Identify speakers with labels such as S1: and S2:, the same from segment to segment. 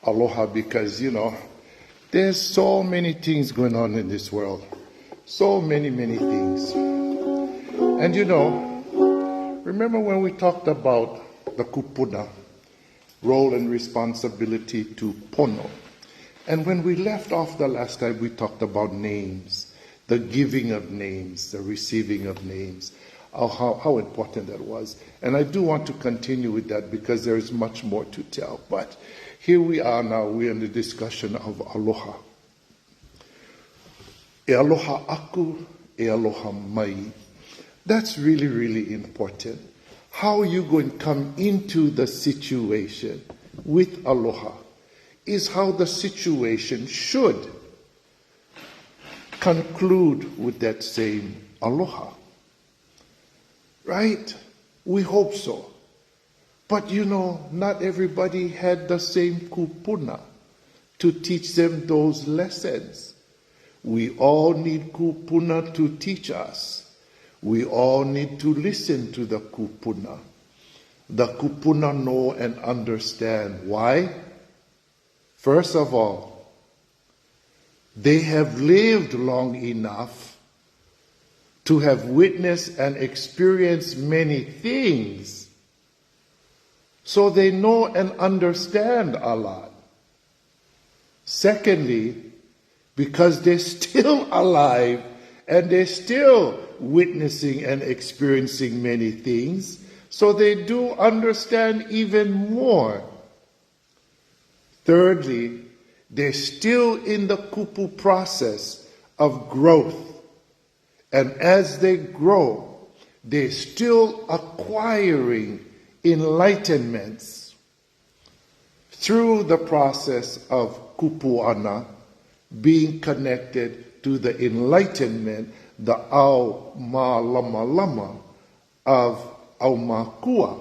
S1: aloha because, there's so many things going on in this world. So many, many things. And remember when we talked about the kupuna, role and responsibility to pono. And when we left off the last time, we talked about names, the giving of names, the receiving of names, how important that was. And I do want to continue with that because there is much more to tell. But here we are now, we're in the discussion of aloha. E aloha aku, e aloha mai. That's really, really important. How you going to come into the situation with aloha is how the situation should conclude with that same aloha. Right? We hope so. But not everybody had the same kupuna to teach them those lessons. We all need kupuna to teach us. We all need to listen to the kupuna. The kupuna know and understand. Why? First of all, they have lived long enough to have witnessed and experienced many things. So they know and understand a lot. Secondly, because they're still alive and they're still witnessing and experiencing many things, so they do understand even more. Thirdly, they're still in the kupu process of growth. And as they grow, they're still acquiring enlightenments through the process of kupuana, being connected to the enlightenment, the au ma lama lama of au makua.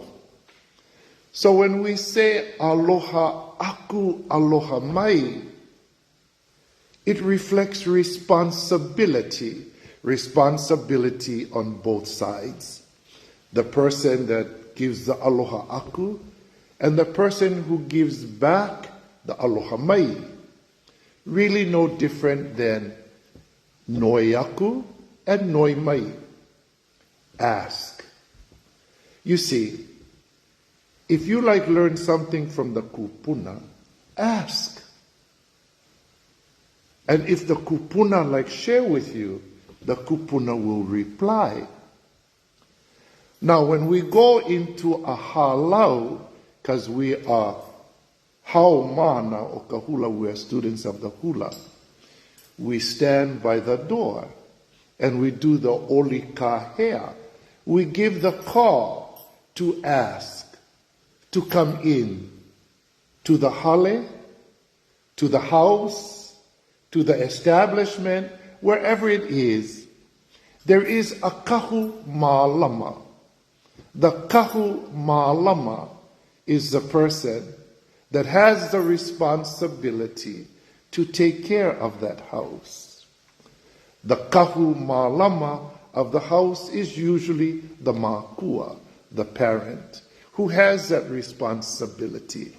S1: So when we say aloha aku, aloha mai, it reflects responsibility on both sides. The person that gives the aloha aku and the person who gives back the aloha mai. Really no different than noi aku and noi mai. Ask. You see, if you learn something from the kupuna, ask. And if the kupuna share with you, the kupuna will reply. Now when we go into a halau, because we are haumana o ka hula, we are students of the hula, we stand by the door and we do the oli kahea. We give the call to ask, to come in to the hale, to the house, to the establishment, wherever it is. There is a kahu mālama. The kahu mālama is the person that has the responsibility to take care of that house. The kahu mālama of the house is usually the makua, the parent, who has that responsibility.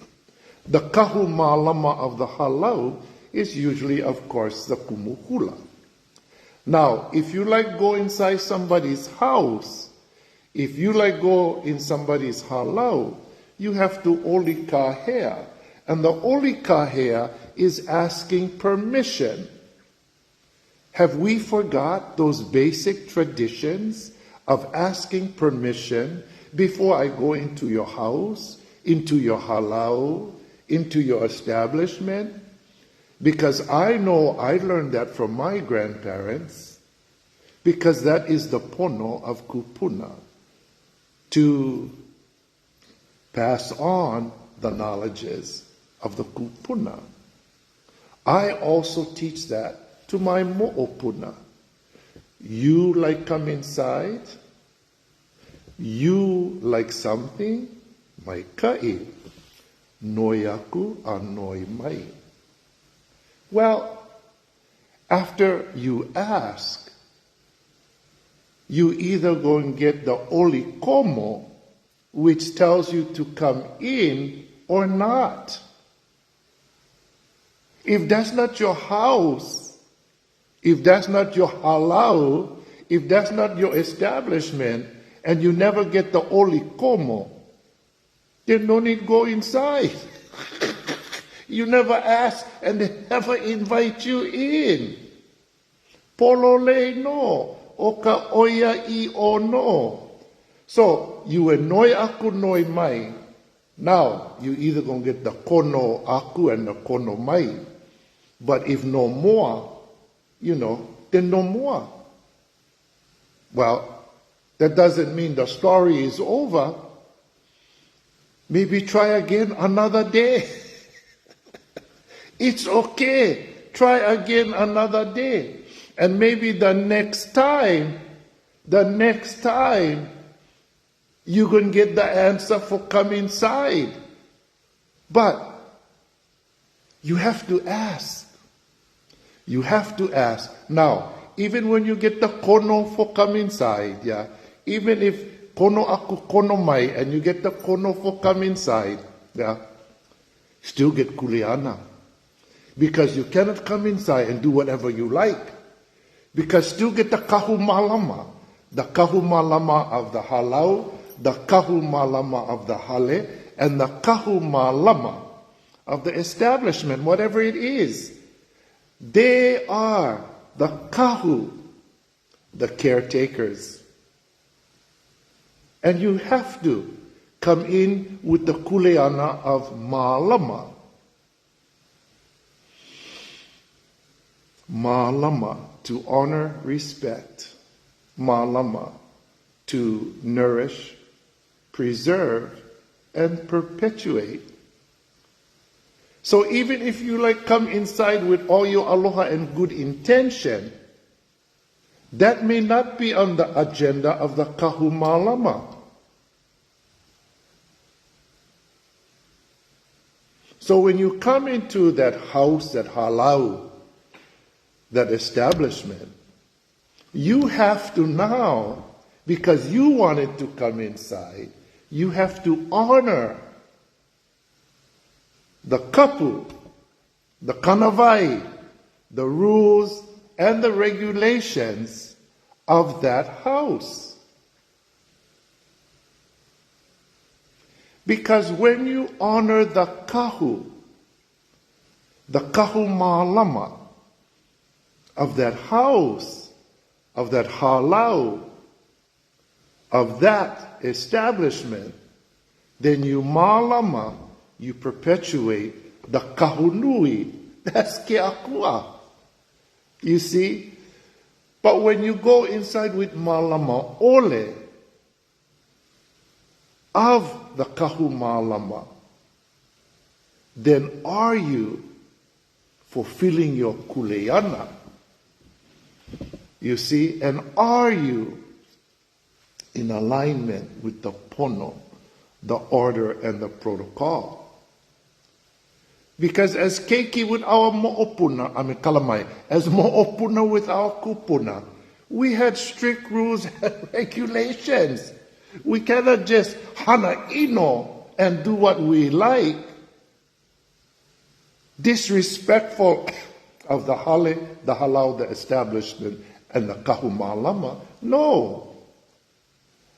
S1: The kahu mālama of the halau is usually, of course, the kumuhula. Now, if you go inside somebody's house, if you go in somebody's halau, you have to oli kahea. And the oli kahea is asking permission. Have we forgot those basic traditions of asking permission before I go into your house, into your halau, into your establishment? Because I know I learned that from my grandparents, because that is the pono of kupuna, to pass on the knowledges of the kupuna. I also teach that to my mo'opuna. You come inside, you something, mai ka'i, noi aku a noi mai. Well, after you ask, you either go and get the oli komo, which tells you to come in or not. If that's not your house, if that's not your halau, if that's not your establishment, and you never get the oli como, then no need go inside. You never ask, and they never invite you in. Polole no, oka oya I o no. So, you annoy aku noi mai. Now, you either gonna get the kono aku and the kono mai. But if no more, then no more. Well, that doesn't mean the story is over. Maybe try again another day. It's okay. Try again another day. And maybe the next time, you can get the answer for come inside. But you have to ask. You have to ask. Now, even when you get the kono for come inside, even if kono aku kono mai and you get the kono for come inside, still get kuleana. Because you cannot come inside and do whatever you like. Because still get the kahu malama of the halau, the kahu malama of the hale, and the kahu malama of the establishment, whatever it is. They are the kahu, the caretakers. And you have to come in with the kuleana of malama. Malama, to honor, respect. Malama, to nourish, preserve, and perpetuate. So even if you come inside with all your aloha and good intention, that may not be on the agenda of the kahu malama. So when you come into that house, that halau, that establishment, you have to now, because you wanted to come inside, you have to honor the KUPU, the kanawai, the rules and the regulations of that house. Because when you honor the kahu malama of that house, of that halau, of that establishment, then you malama, you perpetuate the kahunui. That's AKUA. You see? But when you go inside with malama ole of the kahu malama, then are you fulfilling your kuleana? You see? And are you in alignment with the pono, the order and the protocol? Because as keiki with our mo'opuna, kalamai, as mo'opuna with our kupuna, we had strict rules and regulations. We cannot just hana ino and do what we like. Disrespectful of the hale, the halau, the establishment, and the kahu malama. No.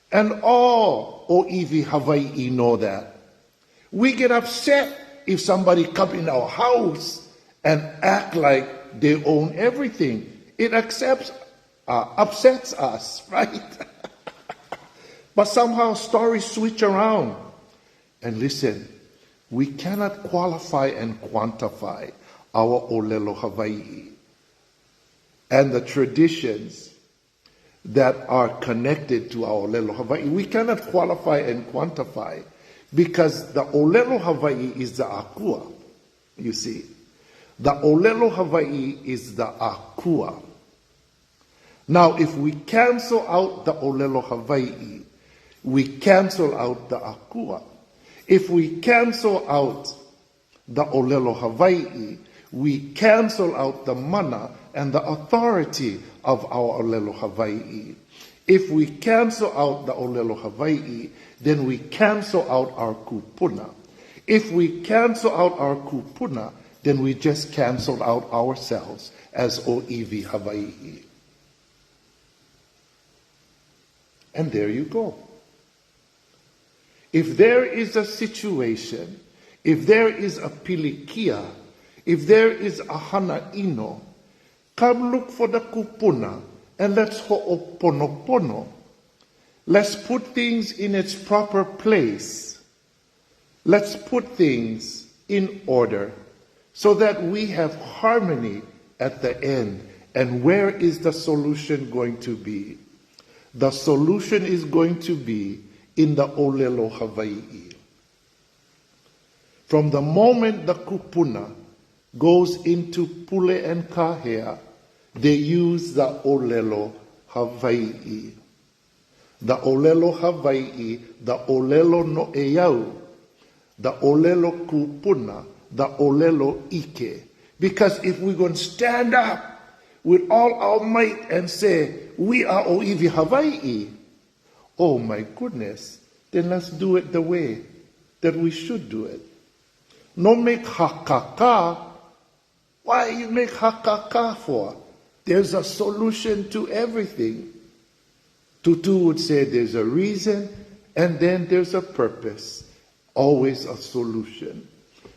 S1: And all Oiwi Hawai'i know that. We get upset if somebody come in our house and act like they own everything. It upsets us, right? But somehow stories switch around. And listen, we cannot qualify and quantify our ŌLELO Hawaii and the traditions that are connected to our ŌLELO Hawaii. We cannot qualify and quantify because the ŌLELO Hawaii is the AKUA, you see. The ŌLELO Hawaii is the AKUA. Now, if we cancel out the ŌLELO Hawaii, we cancel out the AKUA. If we cancel out the ŌLELO Hawaii, we cancel out the mana and the authority of our ŌLELO Hawaii. If we cancel out the ŌLELO Hawaii, then we cancel out our kupuna. If we cancel out our kupuna, then we just canceled out ourselves as ʻOiwi Hawai'i. And there you go. If there is a situation, if there is a pilikia, if there is a hanaino, come look for the kupuna and let's ho'oponopono. Let's put things in its proper place. Let's put things in order so that we have harmony at the end. And where is the solution going to be? The solution is going to be in the ʻŌLELO Hawaii. From the moment the kupuna goes into pule and kahea, they use the ʻŌLELO Hawaii. The ʻŌLELO Hawaii, the ʻŌLELO no eau, the ʻŌLELO kupuna, the ʻŌLELO ike. Because if we're going to stand up with all our might and say, we are ʻOiwi Hawaii, oh my goodness, then let's do it the way that we should do it. No make hakaka. Why you make hakaka for? There's a solution to everything. Tutu would say there's a reason and then there's a purpose. Always a solution.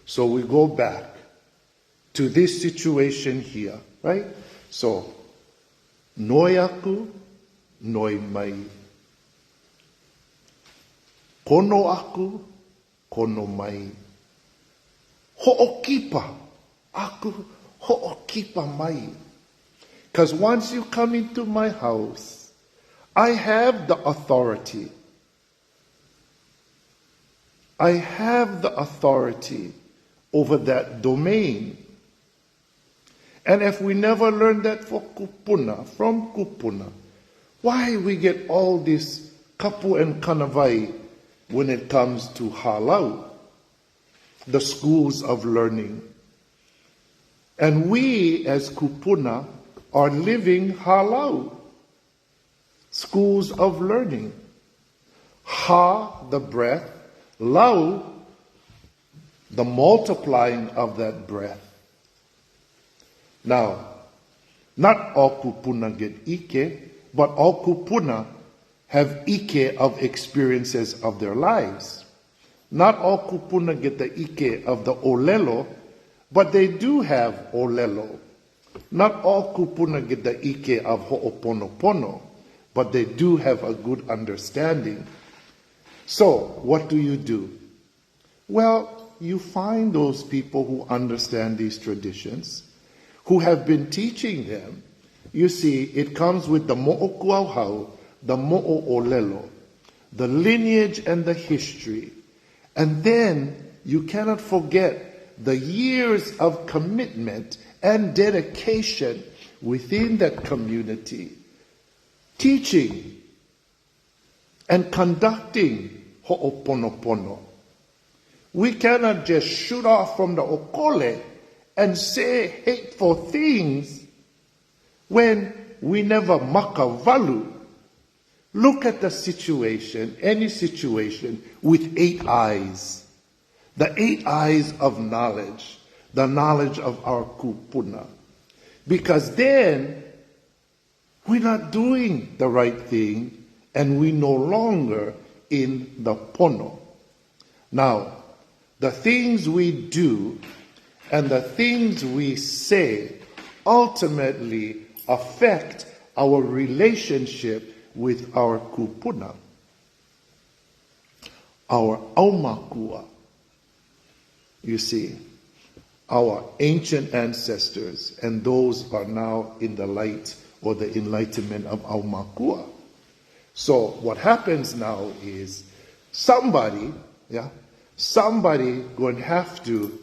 S1: So we go back to this situation here, right? So, noi aku, noi mai. Kono aku, kono mai. Ho'okipa, aku, ho'okipa mai. Because once you come into my house, I have the authority. I have the authority over that domain. And if we never learn that from kupuna, why we get all this kapu and kanawai when it comes to halau, the schools of learning. And we as kupuna are living halau, schools of learning. Ha, the breath, lau, the multiplying of that breath. Now, not all kupuna get ike, but all kupuna have ike of experiences of their lives. Not all kupuna get the ike of the ʻŌLELO, but they do have ʻŌLELO. Not all kupuna get the ike of ho'oponopono, but they do have a good understanding. So, what do? Well, you find those people who understand these traditions, who have been teaching them. You see, it comes with the mo'okuauhau, the mo'o'olelo, the lineage and the history. And then you cannot forget the years of commitment and dedication within that community, teaching and conducting ho'oponopono. We cannot just shoot off from the okole and say hateful things when we never makavalu. Look at the situation, any situation, with 8 eyes. The 8 eyes of knowledge, the knowledge of our kupuna. Because then, we're not doing the right thing, and we no longer in the pono. Now, the things we do and the things we say ultimately affect our relationship with our kupuna, our aumakua. You see, our ancient ancestors, and those are now in the light or the enlightenment of aumakua. So what happens now is somebody going to have to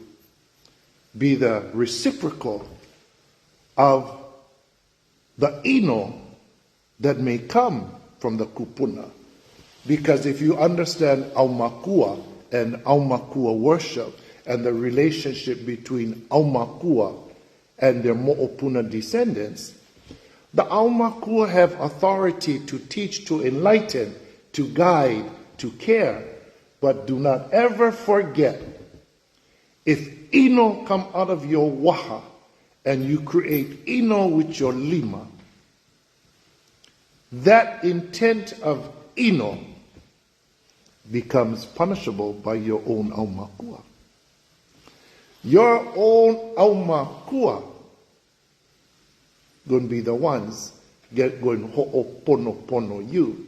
S1: be the reciprocal of the ino that may come from the kupuna. Because if you understand aumakua and aumakua worship and the relationship between aumakua and their mo'opuna descendants, the aumakua have authority to teach, to enlighten, to guide, to care. But do not ever forget, if ino come out of your waha, and you create ino with your lima, that intent of ino becomes punishable by your own aumakua. Your own aumakua going to be the ones going ho'oponopono you.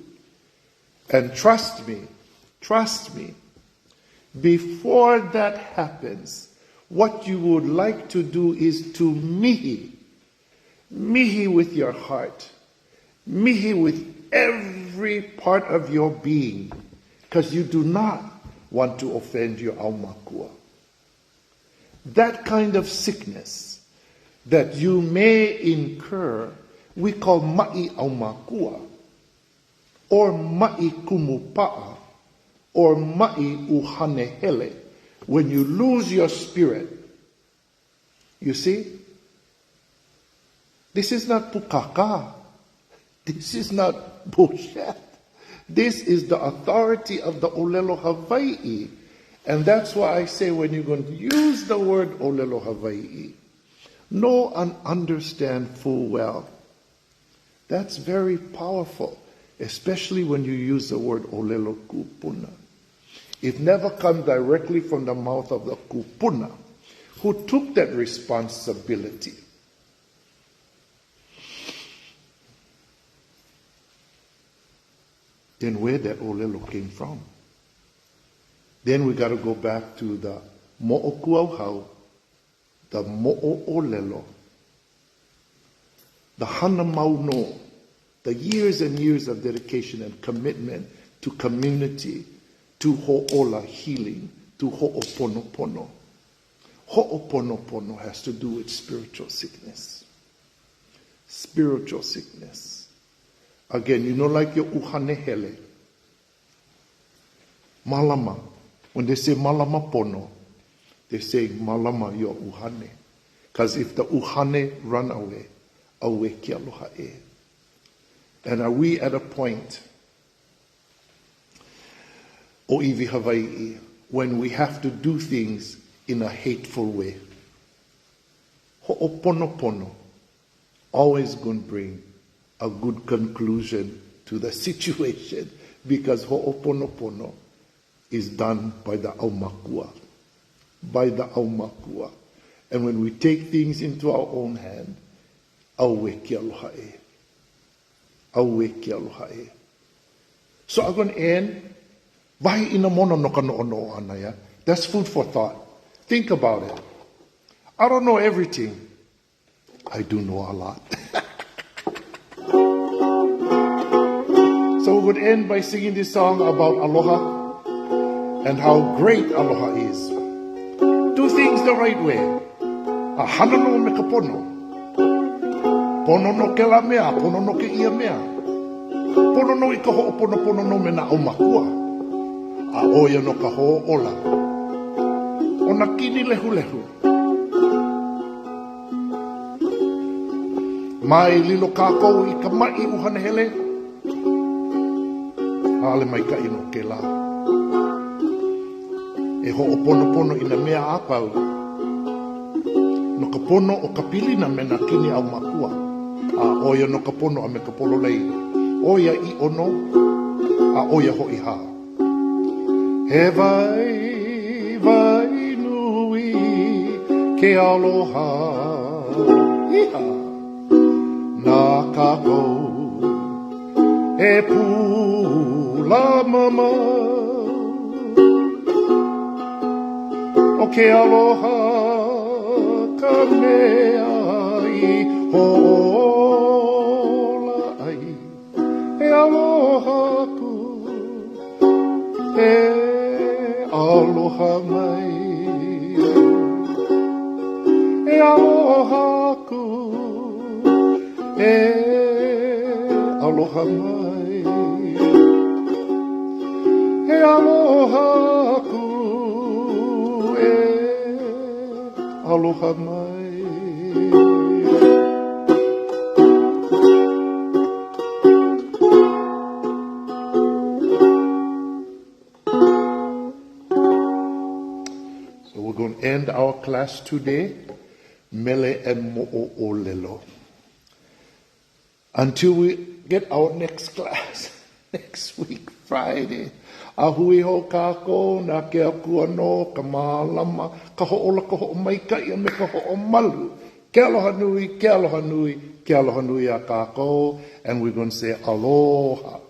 S1: And trust me, before that happens, what you would like to do is to mihi with your heart, mihi with every part of your being, because you do not want to offend your aumakua. That kind of sickness that you may incur, we call ma'i aumakua, or ma'i kumupa'a, or ma'i uhanehele. When you lose your spirit, you see, this is not pukaka. This is not bullshit. This is the authority of the ŌLELO HAWAI'I. And that's why I say when you're going to use the word ŌLELO HAWAI'I, know and understand full well. That's very powerful, especially when you use the word ŌLELO KUPUNA. It never comes directly from the mouth of the KUPUNA, who took that responsibility. Then where that ŌLELO came from? Then we got to go back to the mo'okuauhau, the mo'o'olelo, the hana mauno, the years and years of dedication and commitment to community, to ho'ola healing, to ho'oponopono. Ho'oponopono has to do with spiritual sickness. Spiritual sickness. Again, you know, like your uhanehele. Malama. When they say malama pono, they say malama your uhane. Because if the uhane run away, awe ki aloha e. And are we at a point, o iwi Hawaii, when we have to do things in a hateful way? Ho'oponopono always going to bring a good conclusion to the situation, because ho'oponopono is done by the aumakua. By the aumakua. And when we take things into our own hand, awe ki aloha e. Awe ki aloha e. So I'm going to end. Vai ina mono no ka no'ono ana ya. That's food for thought. Think about it. I don't know everything. I do know a lot. So we're going to end by singing this song about aloha and how great aloha is. Do things the right way. A hana no me ka pono. Pono no ke la mea, pono no ke ia mea. Pono no i ka ho'oponopono no me na aumakua. A oia no ka ho'ola. O na kini lehu lehu. Mai lilo kākou i ka mai uhanehele. Hale mai ka ino ke la. E ho'oponopono ina mea apau. No ka pono o ka pilina me na kini aumakua. A oia no ka pono a me ka polo lei. Oia i ono, a oia ho'i ha. He vai nui ke aloha. Iha. Nā kākou e pūla mama. O ke aloha ka mea i ho'ola ai. E aloha ku, e aloha mai. E aloha ku, e aloha mai. E aloha ku, aloha mai. So we're going to end our class today, mele e mo'o ō'LELO. Until we get our next class, next week, Friday. A hui ho kākou, nā ke akua no, ka mālama, ka ho'ola, ka ho'omaika, ia me ka ho'omalu. Ke aloha nui, ke aloha nui, ke aloha nui a kākou. And we're going to say aloha.